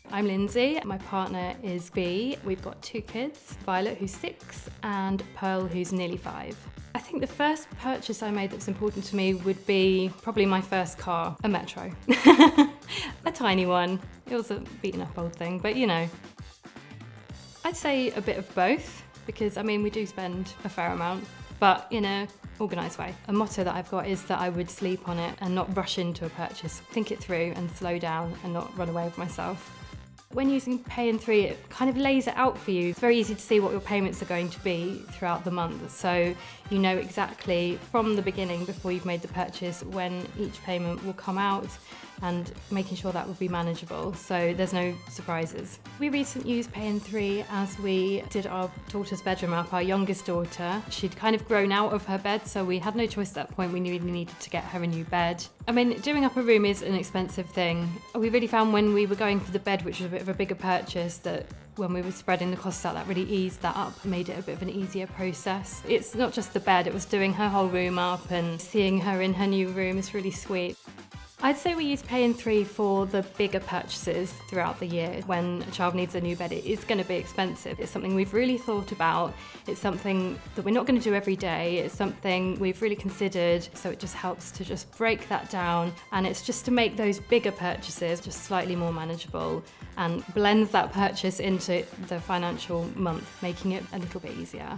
I'm Lindsay, my partner is B. We've got 2 kids, Violet who's 6 and Pearl who's nearly 5. I think the first purchase I made that was important to me would be probably my first car, a Metro. A tiny one. It was a beaten up old thing, but you know. I'd say a bit of both because we do spend a fair amount, but in a organised way. A motto that I've got is that I would sleep on it and not rush into a purchase, think it through and slow down and not run away with myself. When using Pay in 3, it kind of lays it out for you. It's very easy to see what your payments are going to be throughout the month, so you know exactly from the beginning before you've made the purchase when each payment will come out and making sure that would be manageable, so there's no surprises. We recently used Pay in 3 as we did our daughter's bedroom up, our youngest daughter. She'd kind of grown out of her bed, so we had no choice at that point. We really needed to get her a new bed. Doing up a room is an expensive thing. We really found when we were going for the bed, which was a bit of a bigger purchase, that when we were spreading the costs out, that really eased that up, made it a bit of an easier process. It's not just the bed, it was doing her whole room up and seeing her in her new room is really sweet. I'd say we use Pay in 3 for the bigger purchases throughout the year. When a child needs a new bed, it is going to be expensive. It's something we've really thought about. It's something that we're not going to do every day. It's something we've really considered, so it just helps to just break that down, and it's just to make those bigger purchases just slightly more manageable and blends that purchase into the financial month, making it a little bit easier.